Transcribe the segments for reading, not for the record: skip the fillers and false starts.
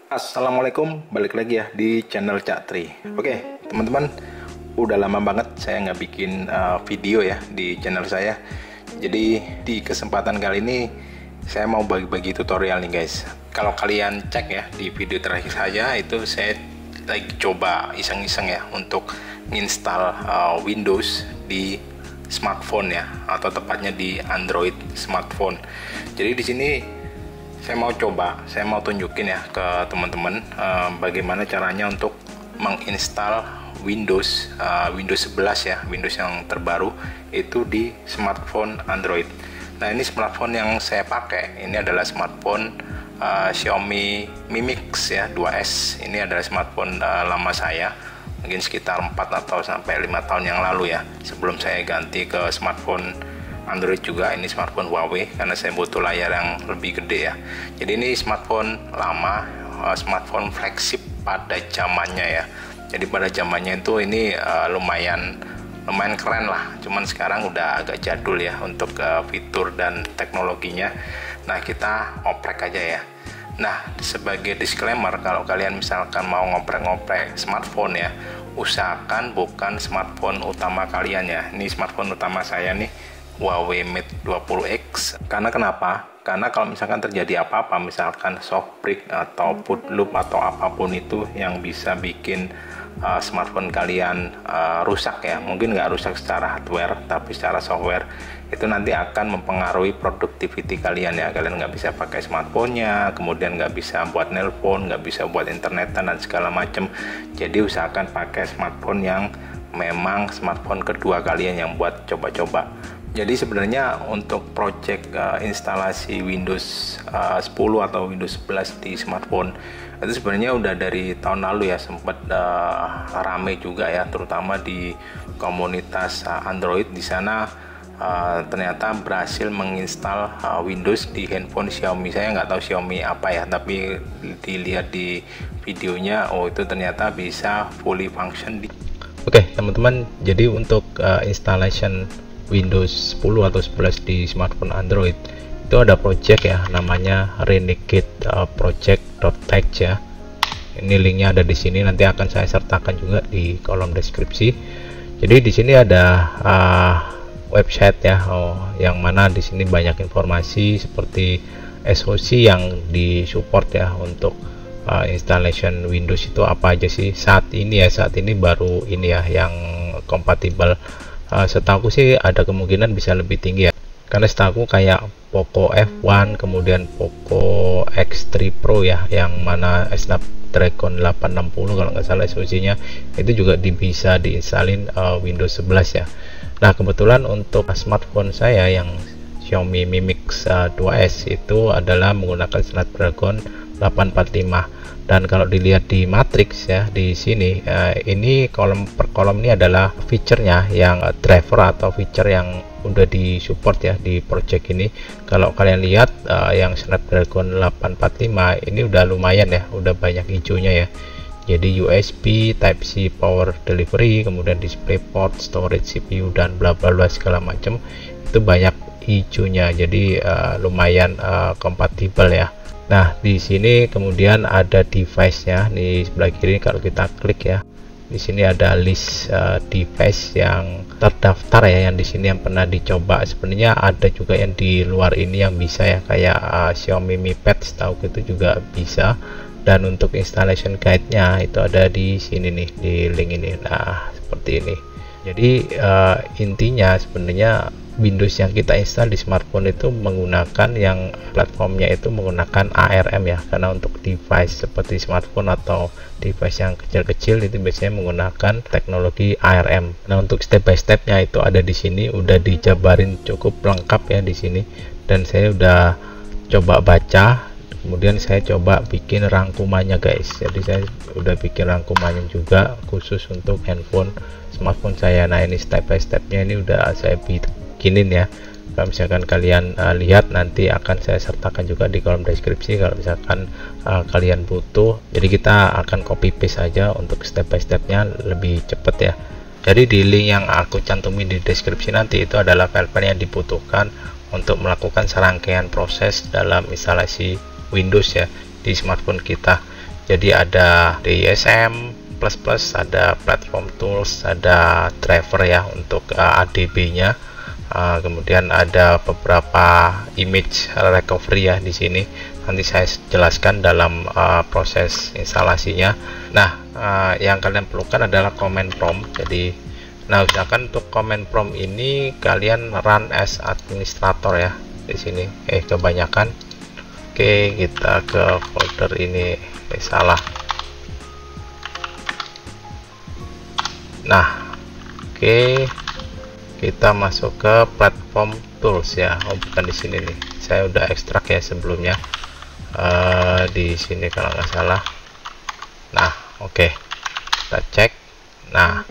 Assalamualaikum, balik lagi ya di channel Cak Tri. Oke teman-teman, udah lama banget saya nggak bikin video ya di channel saya. Jadi di kesempatan kali ini saya mau bagi-bagi tutorial nih guys. Kalau kalian cek ya di video terakhir saja, itu saya lagi coba iseng-iseng ya untuk install Windows di smartphone ya, atau tepatnya di Android smartphone. Jadi di sini saya mau tunjukin ya ke teman-teman bagaimana caranya untuk menginstal Windows 11 ya, Windows yang terbaru itu di smartphone Android. Nah, ini smartphone yang saya pakai ini adalah smartphone Xiaomi Mi Mix ya 2S. Ini adalah smartphone lama saya, mungkin sekitar 4 atau sampai 5 tahun yang lalu ya, sebelum saya ganti ke smartphone Android juga. Ini smartphone Huawei karena saya butuh layar yang lebih gede ya. Jadi ini smartphone lama, smartphone flagship pada zamannya ya. Jadi pada zamannya itu ini lumayan keren lah. Cuman sekarang udah agak jadul ya untuk fitur dan teknologinya. Nah, kita oprek aja ya. Nah, sebagai disclaimer, kalau kalian misalkan mau ngoprek-ngoprek smartphone ya, usahakan bukan smartphone utama kalian ya. Ini smartphone utama saya nih, Huawei Mate 20X. Karena kenapa? Karena kalau misalkan terjadi apa-apa, misalkan soft break atau boot loop atau apapun itu yang bisa bikin smartphone kalian rusak ya, mungkin nggak rusak secara hardware tapi secara software, itu nanti akan mempengaruhi productivity kalian ya. Kalian nggak bisa pakai smartphone-nya, kemudian nggak bisa buat nelpon, nggak bisa buat internetan dan segala macam. Jadi usahakan pakai smartphone yang memang smartphone kedua kalian yang buat coba-coba. Jadi sebenarnya untuk project instalasi Windows 10 atau Windows 11 di smartphone itu sebenarnya udah dari tahun lalu ya, sempat rame juga ya, terutama di komunitas Android. Di sana ternyata berhasil menginstal Windows di handphone Xiaomi. Saya nggak tahu Xiaomi apa ya, tapi dilihat di videonya, oh itu ternyata bisa fully function di. Oke teman-teman, jadi untuk installation Windows 10 atau 11 di smartphone Android itu ada project ya, namanya Renegade project.txt ya. Ini linknya ada di sini, nanti akan saya sertakan juga di kolom deskripsi. Jadi di sini ada website ya, yang mana di sini banyak informasi seperti SoC yang disupport ya untuk installation Windows itu apa aja sih saat ini ya. Saat ini baru ini ya yang kompatibel. Setahu sih ada kemungkinan bisa lebih tinggi ya, karena setahu kayak Poco F1 kemudian Poco X3 Pro ya, yang mana Snapdragon 860 kalau nggak salah SoC-nya, itu juga bisa diinstalin Windows 11 ya. Nah, kebetulan untuk smartphone saya yang Xiaomi Mi Mix 2S itu adalah menggunakan Snapdragon 845. Dan kalau dilihat di matriks ya di sini, ini kolom per kolom ini adalah fiturnya yang driver atau fitur yang udah disupport ya di project ini. Kalau kalian lihat yang Snapdragon 845 ini udah lumayan ya, udah banyak hijaunya ya. Jadi USB, Type C power delivery, kemudian DisplayPort, storage CPU dan bla bla bla segala macam itu banyak hijaunya. Jadi lumayan kompatibel ya. Nah, di sini kemudian ada device-nya di sebelah kiri. Kalau kita klik ya, di sini ada list device yang terdaftar ya, yang di sini yang pernah dicoba. Sebenarnya ada juga yang di luar ini yang bisa ya, kayak Xiaomi Mi Pad, tahu itu juga bisa. Dan untuk installation guide-nya itu ada di sini nih, di link ini. Nah, seperti ini. Jadi intinya sebenarnya Windows yang kita install di smartphone itu menggunakan yang platformnya itu menggunakan ARM ya, karena untuk device seperti smartphone atau device yang kecil-kecil itu biasanya menggunakan teknologi ARM. Nah, untuk step by stepnya itu ada di sini, udah dijabarin cukup lengkap ya di sini, dan saya udah coba baca, kemudian saya coba bikin rangkumannya guys. Jadi saya udah bikin rangkumannya juga khusus untuk handphone smartphone saya. Nah, ini step by stepnya ini udah saya bikinin ya. Kalau misalkan kalian lihat, nanti akan saya sertakan juga di kolom deskripsi kalau misalkan kalian butuh. Jadi kita akan copy paste saja untuk step by stepnya lebih cepet ya. Jadi di link yang aku cantumin di deskripsi nanti itu adalah file-file yang dibutuhkan untuk melakukan serangkaian proses dalam instalasi Windows ya di smartphone kita. Jadi ada DISM plus, ada platform tools, ada driver ya untuk ADB nya. Kemudian ada beberapa image recovery ya di sini. Nanti saya jelaskan dalam proses instalasinya. Nah, yang kalian perlukan adalah command prompt. Jadi, nah usahakan untuk command prompt ini kalian run as administrator ya di sini. Kebanyakan. Oke, kita ke folder ini. Salah. Nah, oke. Kita masuk ke platform tools ya. Bukan di sini nih, saya udah ekstrak ya sebelumnya di sini kalau nggak salah. Nah, oke. Kita cek. Nah,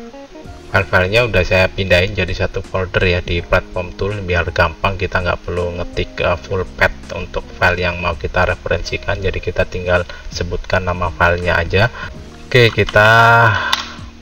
file-filenya udah saya pindahin jadi satu folder ya di platform tool biar gampang, kita nggak perlu ngetik full path untuk file yang mau kita referensikan. Jadi kita tinggal sebutkan nama filenya aja. Oke, kita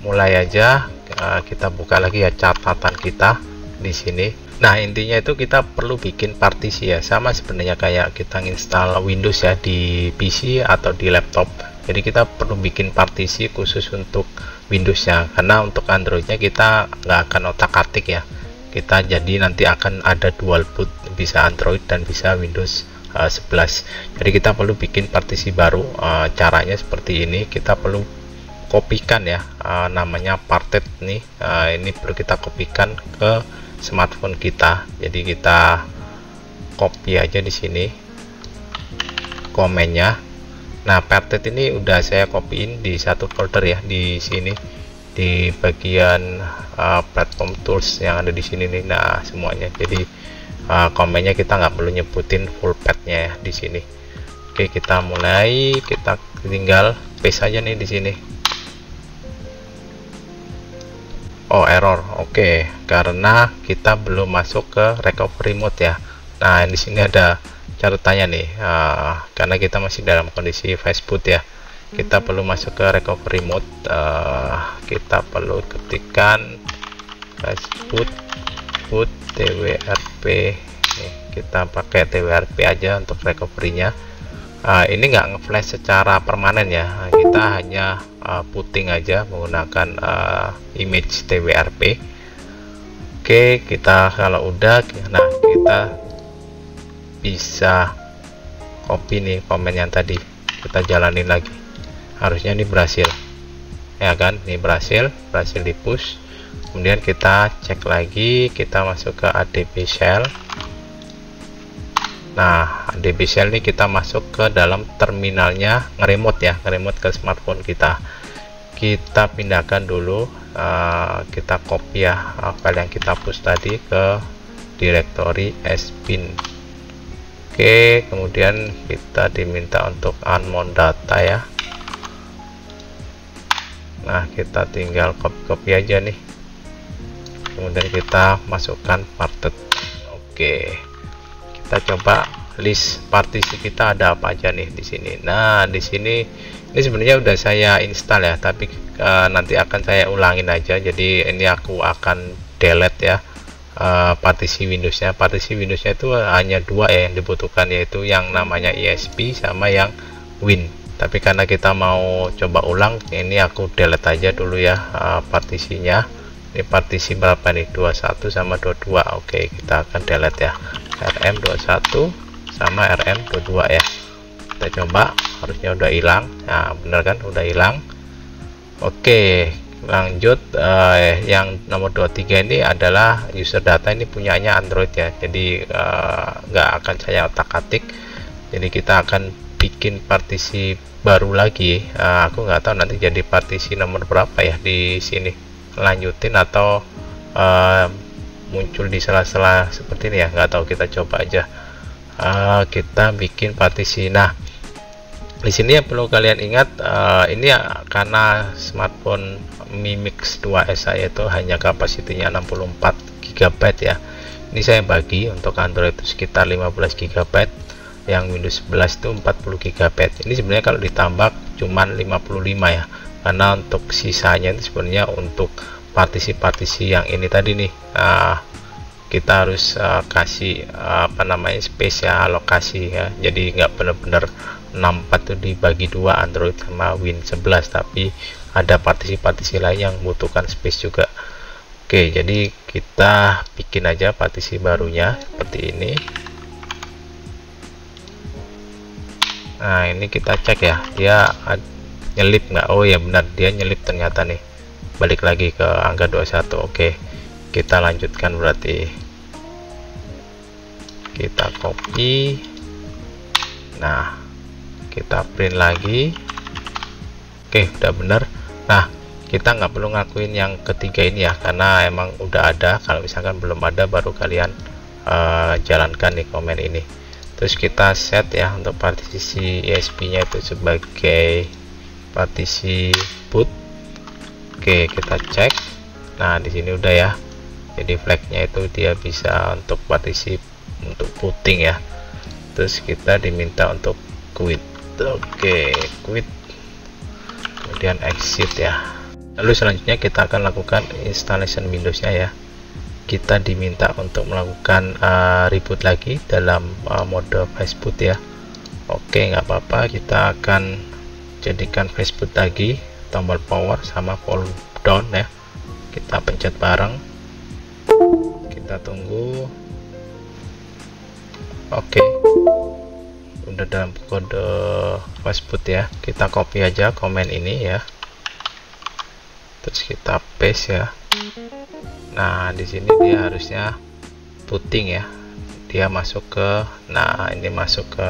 mulai aja. Kita buka lagi ya catatan kita di sini. Nah, intinya itu kita perlu bikin partisi ya, sama sebenarnya kayak kita install Windows ya di PC atau di laptop. Jadi kita perlu bikin partisi khusus untuk Windows ya, karena untuk Androidnya kita nggak akan otak-atik ya. Kita jadi nanti akan ada dual boot, bisa Android dan bisa Windows 11. Jadi kita perlu bikin partisi baru. Caranya seperti ini, kita perlu kopikan ya, namanya parted nih. Ini perlu kita kopikan ke smartphone kita. Jadi kita copy aja di sini komennya. Nah, parted ini udah saya copyin di satu folder ya di sini di bagian platform tools yang ada di sini nih. Nah, semuanya. Jadi komennya kita nggak perlu nyebutin full path-nya ya di sini. Oke, kita mulai, kita tinggal paste aja nih di sini. Oh, error. Oke, karena kita belum masuk ke recovery mode ya. Nah, di sini ada catatannya nih, karena kita masih dalam kondisi fast boot ya. Kita perlu masuk ke recovery mode. Kita perlu ketikkan fast boot twrp. Kita pakai twrp aja untuk recovery-nya. Ini nggak nge-flash secara permanen ya, kita hanya putting aja menggunakan image twrp. Oke, kita kalau udah, nah kita bisa copy nih komen yang tadi, kita jalanin lagi. Harusnya ini berhasil ya kan, ini berhasil di push. Kemudian kita cek lagi, kita masuk ke ADB shell. Nah, ADB shell ini kita masuk ke dalam terminalnya ngeremote ya, ngeremote ke smartphone kita. Kita pindahkan dulu, kita copy ya file yang kita push tadi ke directory sbin. Oke, kemudian kita diminta untuk unmount data ya. Nah, kita tinggal copy aja nih. Kemudian kita masukkan parted. Oke. Kita coba list partisi kita ada apa aja nih di sini. Nah, di sini ini sebenarnya udah saya install ya, tapi nanti akan saya ulangin aja. Jadi ini aku akan delete ya partisi Windowsnya. Partisi Windowsnya itu hanya dua ya yang dibutuhkan, yaitu yang namanya ESP sama yang Win. Tapi karena kita mau coba ulang, ini aku delete aja dulu ya partisinya. Ini partisi berapa nih, 21 sama 22. Oke, kita akan delete ya RM21 sama RM22 ya. Kita coba, harusnya udah hilang. Nah, bener kan, udah hilang. Oke, lanjut. Yang nomor 23 ini adalah user data, ini punyanya Android ya, jadi nggak akan saya otak-atik. Jadi kita akan bikin partisi baru lagi. Aku nggak tahu nanti jadi partisi nomor berapa ya di sini, lanjutin atau muncul di sela-sela seperti ini ya, nggak tahu. Kita coba aja. Kita bikin partisi. Nah, di sini yang perlu kalian ingat, ini ya, karena smartphone Mi Mix 2S saya itu hanya kapasitinya 64 GB ya. Ini saya bagi untuk Android itu sekitar 15 GB, yang Windows 11 itu 40 GB. Ini sebenarnya kalau ditambah cuman 55 ya, karena untuk sisanya itu sebenarnya untuk partisi-partisi yang ini tadi nih. Kita harus kasih apa namanya space ya, alokasi ya, jadi nggak benar-benar 64 itu dibagi dua, Android sama Win 11, tapi ada partisi-partisi lain yang membutuhkan space juga. Oke, jadi kita bikin aja partisi barunya seperti ini. Nah, ini kita cek ya, dia nyelip nggak? Oh ya benar, dia nyelip ternyata nih. Balik lagi ke angka 21. Oke, kita lanjutkan berarti. Kita copy. Nah, kita print lagi. Oke, udah bener. Nah, kita nggak perlu ngakuin yang ketiga ini ya, karena emang udah ada. Kalau misalkan belum ada, baru kalian jalankan nih komen ini. Terus kita set ya untuk partisi ESP nya itu sebagai partisi boot. Oke, kita cek. Nah, di sini udah ya, jadi flagnya itu dia bisa untuk partisi untuk booting ya. Terus kita diminta untuk quit. Oke, quit, kemudian exit ya. Lalu selanjutnya kita akan lakukan installation Windows-nya ya. Kita diminta untuk melakukan reboot lagi dalam mode fastboot ya. Oke, nggak apa-apa, kita akan jadikan fastboot lagi, tombol power sama volume down ya. Kita pencet bareng, kita tunggu. Oke, udah dalam kode fastboot ya. Kita copy aja komen ini ya, terus kita paste ya. Nah, di sini dia harusnya booting ya, dia masuk ke, nah ini masuk ke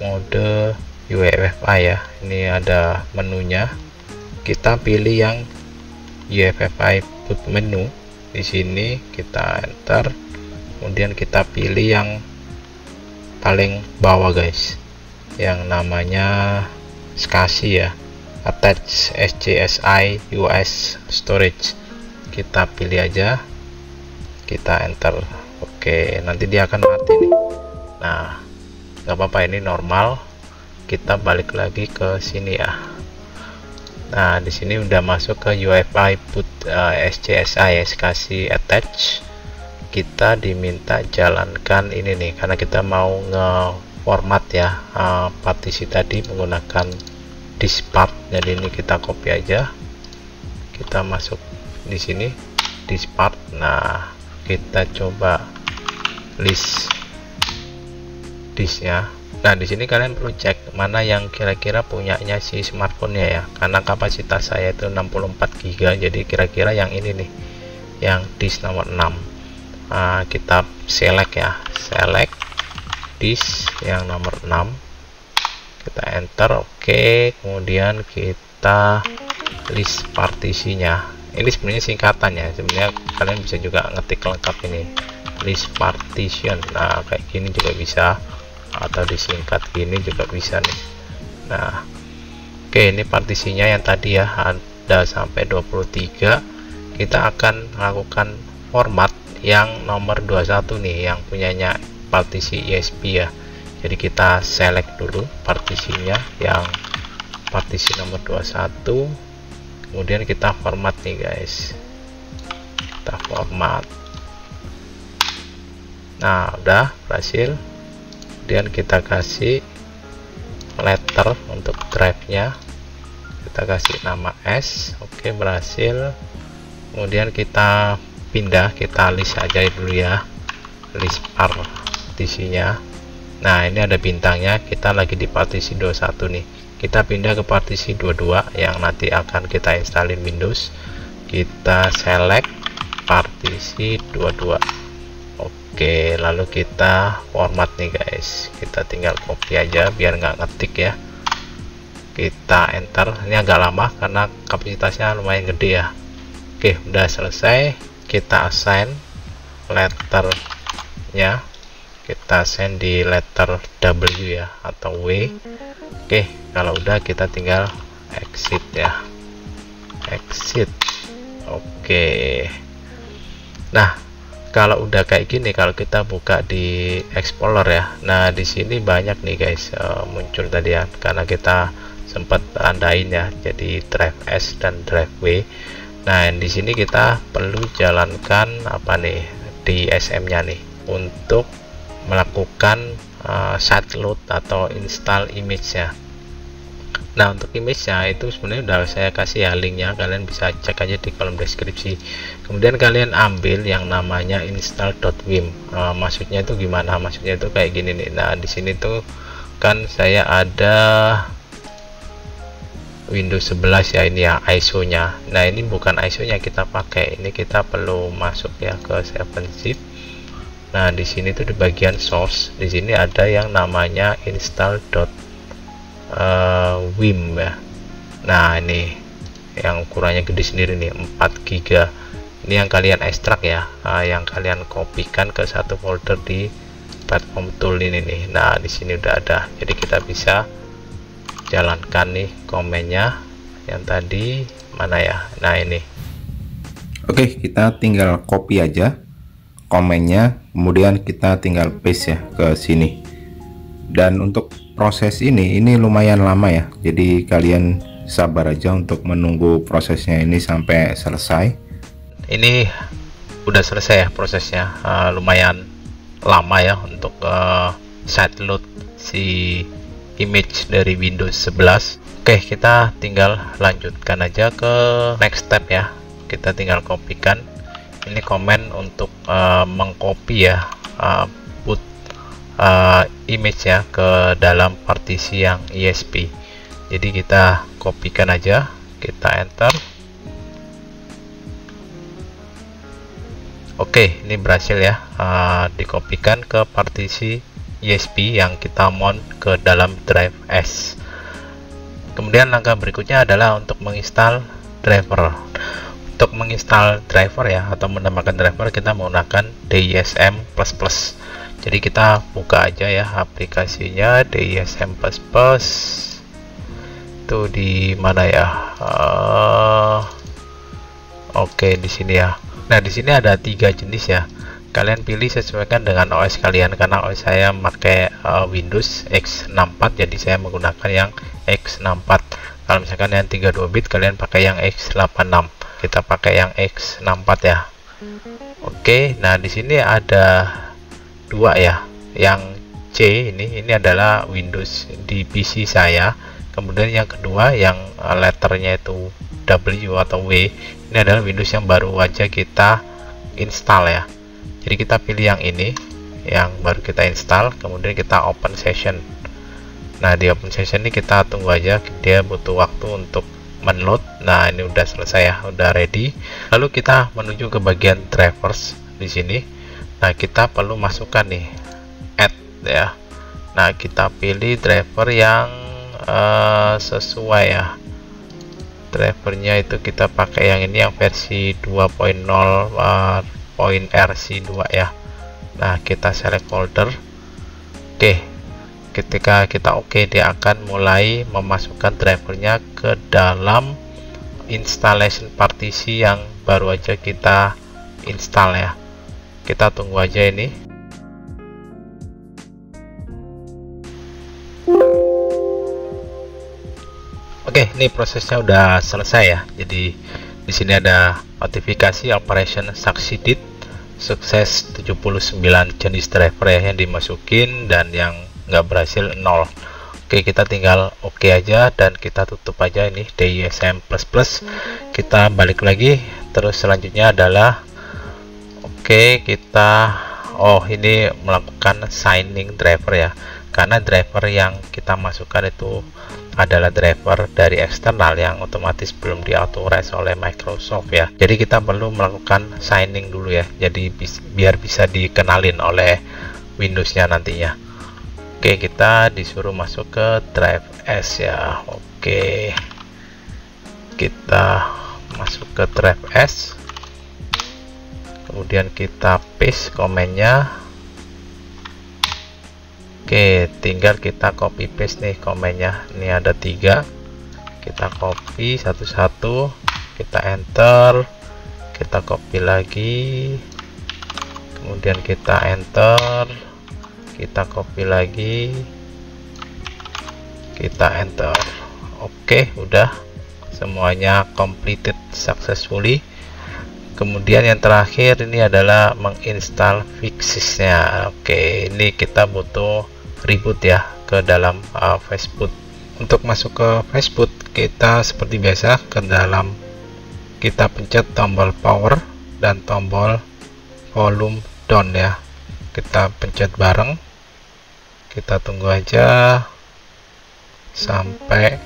mode UEFI ya. Ini ada menunya, kita pilih yang UEFI boot menu. Di sini kita enter, kemudian kita pilih yang paling bawah guys, yang namanya SCSI ya, attach SCSI US storage. Kita pilih aja, kita enter. Oke, nanti dia akan mati nih. Nah, nggak apa-apa, ini normal. Kita balik lagi ke sini ya. Nah, di sini udah masuk ke UEFI boot SCSI SCSI attach. Kita diminta jalankan ini nih, karena kita mau nge-format ya partisi tadi menggunakan disk part. Jadi ini kita copy aja, kita masuk di sini disk part. Nah, kita coba list disknya. Nah, di sini kalian perlu cek mana yang kira-kira punyanya si smartphone-nya ya, karena kapasitas saya itu 64 GB, jadi kira-kira yang ini nih, yang disk nomor 6. Nah, kita select ya, select disk yang nomor 6, kita enter. Oke, kemudian kita list partisinya. Ini sebenarnya singkatannya, sebenarnya kalian bisa juga ngetik lengkap ini, list partition. Nah, kayak gini juga bisa, atau disingkat gini juga bisa nih. Nah, oke, ini partisinya yang tadi ya, ada sampai 23. Kita akan melakukan format yang nomor 21 nih, yang punyanya partisi ESP ya. Jadi kita select dulu partisinya yang partisi nomor 21, kemudian kita format nih guys, kita format. Nah, udah berhasil. Kemudian kita kasih letter untuk drive-nya, kita kasih nama S. Oke, berhasil. Kemudian kita pindah, kita list aja dulu ya, list partisinya. Nah, ini ada bintangnya, kita lagi di partisi 21 nih. Kita pindah ke partisi 22 yang nanti akan kita installin Windows. Kita select partisi 22. Oke, lalu kita format nih guys, kita tinggal copy aja biar nggak ngetik ya. Kita enter. Ini agak lama karena kapasitasnya lumayan gede ya. Oke, udah selesai. Kita assign letternya, kita assign di letter W ya, atau W. Oke, kalau udah kita tinggal exit ya, exit. Oke, nah kalau udah kayak gini, kalau kita buka di Explorer ya, nah di sini banyak nih guys muncul tadi ya, karena kita sempat tandain ya, jadi drive S dan drive W. Nah, di sini kita perlu jalankan apa nih, di SM nya nih, untuk melakukan site load atau install image ya. Nah, untuk image-nya itu sebenarnya udah saya kasih ya linknya, kalian bisa cek aja di kolom deskripsi. Kemudian kalian ambil yang namanya install.wim. Maksudnya itu gimana? Maksudnya itu kayak gini nih. Nah, di sini tuh kan saya ada Windows 11 ya, ini ya ISO-nya. Nah, ini bukan ISO-nya kita pakai. Ini kita perlu masuk ya ke 7-zip. Nah, di sini tuh di bagian source, di sini ada yang namanya install.wim ya. Nah, ini yang ukurannya gede sendiri nih, 4 GB. Ini yang kalian ekstrak ya, yang kalian kopikan ke satu folder di platform tool ini nih. Nah, di sini udah ada. Jadi kita bisa jalankan nih komennya yang tadi mana ya. Nah, ini. Oke, kita tinggal copy aja komennya, kemudian kita tinggal paste ya ke sini. Dan untuk proses ini lumayan lama ya, jadi kalian sabar aja untuk menunggu prosesnya ini sampai selesai. Ini udah selesai ya prosesnya, lumayan lama ya untuk site load si image dari Windows 11. Oke, kita tinggal lanjutkan aja ke next step ya. Kita tinggal kopikan ini komen untuk mengcopy ya boot image ya ke dalam partisi yang ESP. Jadi kita kopikan aja, kita enter. Oke, ini berhasil ya, dikopikan ke partisi ESP yang kita mount ke dalam drive S. Kemudian langkah berikutnya adalah untuk menginstal driver. Untuk menginstal driver ya, atau menambahkan driver, kita menggunakan DISM++. Jadi kita buka aja ya aplikasinya DISM++. Itu di mana ya? Oke, di sini ya. Nah, di sini ada 3 jenis ya. Kalian pilih sesuaikan dengan OS kalian, karena OS saya pakai Windows X64, jadi saya menggunakan yang X64. Kalau misalkan yang 32 bit kalian pakai yang X86. Kita pakai yang X64 ya. Oke, nah di sini ada 2 ya. Yang C ini adalah Windows di PC saya. Kemudian yang kedua yang letternya itu W atau W, ini adalah Windows yang baru aja kita install ya. Jadi kita pilih yang ini, yang baru kita install, kemudian kita open session. Nah, di open session ini kita tunggu aja, dia butuh waktu untuk menload. Nah, ini udah selesai ya, udah ready. Lalu kita menuju ke bagian drivers di sini. Nah, kita perlu masukkan nih add ya. Nah, kita pilih driver yang sesuai ya. Drivernya itu kita pakai yang ini, yang versi 2.0.rc2 ya. Nah, kita select folder. Oke, ketika kita oke, dia akan mulai memasukkan drivernya ke dalam installation partisi yang baru aja kita install ya. Kita tunggu aja ini. Oke, ini prosesnya udah selesai ya. Jadi di sini ada notifikasi operation succeeded, sukses 79 jenis driver ya yang dimasukin, dan yang nggak berhasil 0. Oke, kita tinggal oke aja dan kita tutup aja ini DISM++. Kita balik lagi, terus selanjutnya adalah kita ini melakukan signing driver ya, karena driver yang kita masukkan itu adalah driver dari eksternal yang otomatis belum diauthorize oleh Microsoft ya. Jadi kita perlu melakukan signing dulu ya, jadi biar bisa dikenalin oleh Windows-nya nantinya. Oke, kita disuruh masuk ke drive S ya. Oke, kita masuk ke drive S, kemudian kita paste komennya. Oke, tinggal kita copy paste nih komennya. Ini ada 3, kita copy satu-satu, kita enter, kita copy lagi, kemudian kita enter, kita copy lagi, kita enter. Oke, udah semuanya completed successfully. Kemudian yang terakhir ini adalah menginstal fixesnya. Oke, ini kita butuh reboot ya ke dalam Facebook. Untuk masuk ke Facebook, kita seperti biasa ke dalam, kita pencet tombol power dan tombol volume down ya. Kita pencet bareng, kita tunggu aja sampai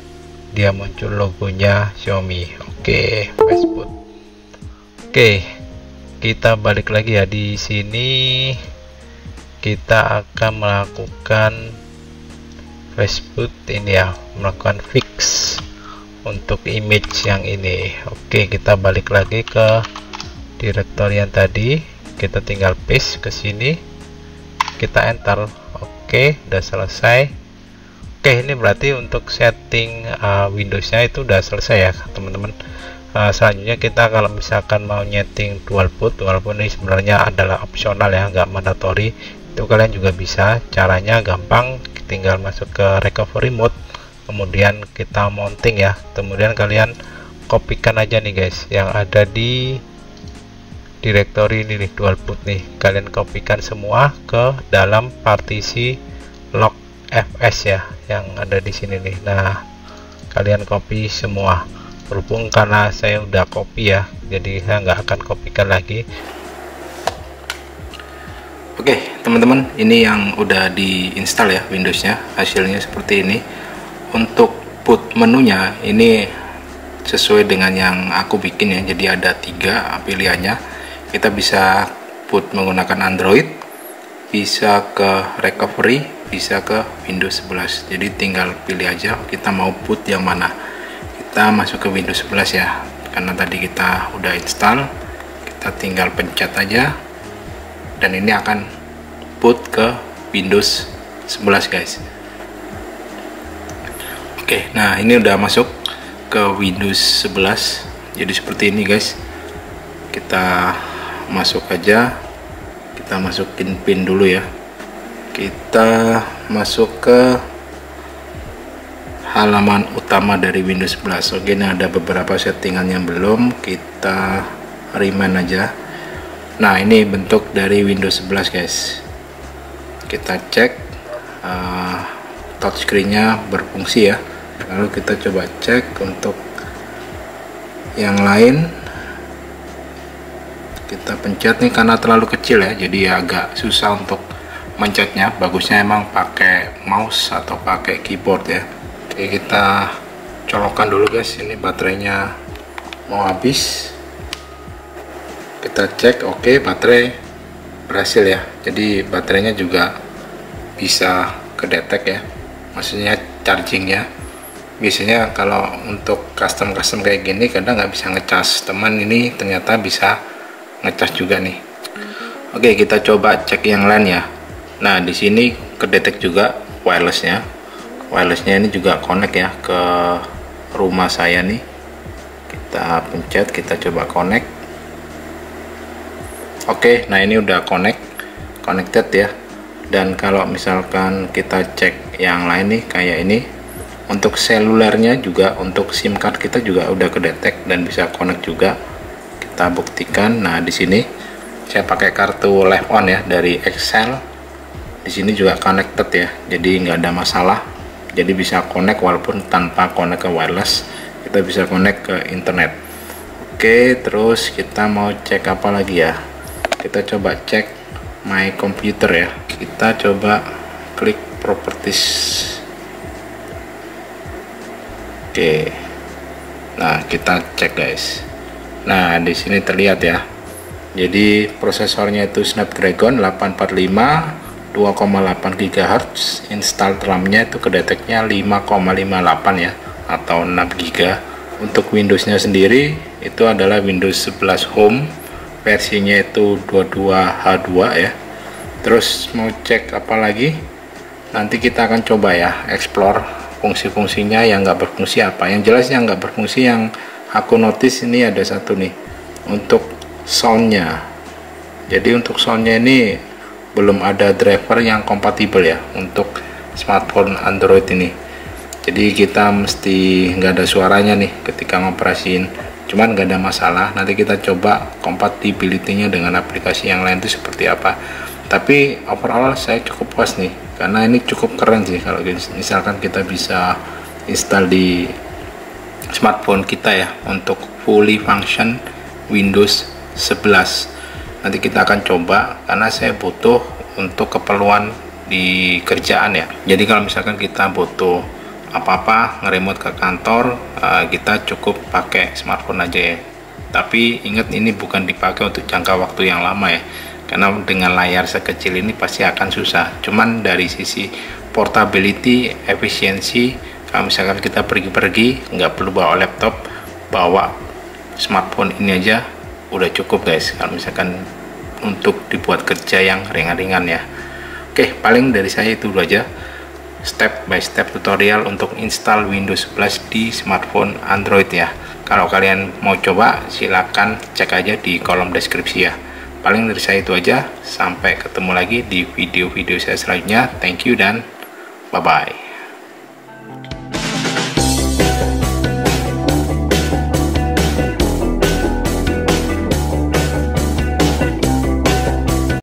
dia muncul logonya Xiaomi. Oke, Facebook. Oke, kita balik lagi ya. Di sini kita akan melakukan Facebook ini ya, melakukan fix untuk image yang ini. Oke, kita balik lagi ke direktori yang tadi, kita tinggal paste ke sini, kita enter. Oke, udah selesai. Oke, ini berarti untuk setting Windowsnya itu udah selesai ya teman-teman. Selanjutnya kita kalau misalkan mau nyeting dual boot, walaupun ini sebenarnya adalah opsional ya, nggak mandatory, itu kalian juga bisa. Caranya gampang, tinggal masuk ke recovery mode, kemudian kita mounting ya, kemudian kalian kopikan aja nih guys yang ada di directory ini nih, dual boot nih, kalian kopikan semua ke dalam partisi log fs ya yang ada di sini nih. Nah, kalian copy semua. Berhubung karena saya udah copy ya, jadi saya nggak akan kopikan lagi. Oke teman-teman, ini yang udah diinstal ya Windowsnya, hasilnya seperti ini. Untuk boot menunya ini sesuai dengan yang aku bikin ya, jadi ada 3 pilihannya. Kita bisa boot menggunakan Android, bisa ke recovery, bisa ke Windows 11. Jadi tinggal pilih aja kita mau boot yang mana. Kita masuk ke Windows 11 ya, karena tadi kita udah install, kita tinggal pencet aja dan ini akan boot ke Windows 11 guys. Oke, nah ini udah masuk ke Windows 11, jadi seperti ini guys. Kita masuk aja, kita masukin pin dulu ya, kita masuk ke halaman utama dari Windows 11. Oke, ini ada beberapa settingan yang belum, kita remind aja. Nah, ini bentuk dari Windows 11 guys. Kita cek touchscreen-nya berfungsi ya. Lalu kita coba cek untuk yang lain. Kita pencet nih, karena terlalu kecil ya, jadi agak susah untuk mencetnya. Bagusnya emang pakai mouse atau pakai keyboard ya. Oke, kita colokkan dulu guys, ini baterainya mau habis. Kita cek, oke, baterai berhasil ya, jadi baterainya juga bisa kedetek ya, maksudnya chargingnya. Biasanya kalau untuk custom kayak gini kadang nggak bisa ngecas, teman ini ternyata bisa ngecas juga nih. Oke, kita coba cek yang lain ya. Nah, di sini kedetek juga wirelessnya ini juga connect ya ke rumah saya nih. Kita pencet, kita coba connect. Oke, nah ini udah connected ya. Dan kalau misalkan kita cek yang lain nih kayak ini, untuk selulernya juga, untuk SIM card kita juga udah kedetek dan bisa connect juga. Kita buktikan. Nah, di sini saya pakai kartu live on ya dari Excel. Di sini juga connected ya, jadi nggak ada masalah. Jadi bisa connect walaupun tanpa connect ke wireless, kita bisa connect ke internet. Oke, terus kita mau cek apa lagi ya? Kita coba cek my computer ya. Kita coba klik properties. Oke. Nah, kita cek guys. Nah, di sini terlihat ya. Jadi prosesornya itu Snapdragon 845 2,8 GHz, install RAM-nya itu kedeteknya 5,58 ya, atau 6 GB. Untuk Windows-nya sendiri itu adalah Windows 11 Home, versinya itu 22H2 ya. Terus mau cek apa lagi? Nanti kita akan coba ya, explore fungsi-fungsinya yang nggak berfungsi apa. Yang jelas yang nggak berfungsi yang aku notice ini ada satu nih, untuk soundnya. Jadi untuk soundnya ini belum ada driver yang kompatibel ya untuk smartphone Android ini. Jadi kita mesti nggak ada suaranya nih ketika ngoperasiin cuman nggak ada masalah. Nanti kita coba compatibility-nya dengan aplikasi yang lain itu seperti apa. Tapi overall saya cukup puas nih, karena ini cukup keren sih kalau misalkan kita bisa install di smartphone kita ya, untuk fully function Windows 11. Nanti kita akan coba, karena saya butuh untuk keperluan di kerjaan ya. Jadi kalau misalkan kita butuh apa-apa nge-remote ke kantor, kita cukup pakai smartphone aja ya. Tapi ingat, ini bukan dipakai untuk jangka waktu yang lama ya, karena dengan layar sekecil ini pasti akan susah. Cuman dari sisi portability, efisiensi, kalau misalkan kita pergi-pergi nggak perlu bawa laptop, bawa smartphone ini aja udah cukup guys, kalau misalkan untuk dibuat kerja yang ringan-ringan ya. Oke, paling dari saya itu dulu aja, step by step tutorial untuk install Windows 11 di smartphone Android ya. Kalau kalian mau coba, silahkan cek aja di kolom deskripsi ya. Paling dari saya itu aja, sampai ketemu lagi di video-video saya selanjutnya. Thank you dan bye-bye.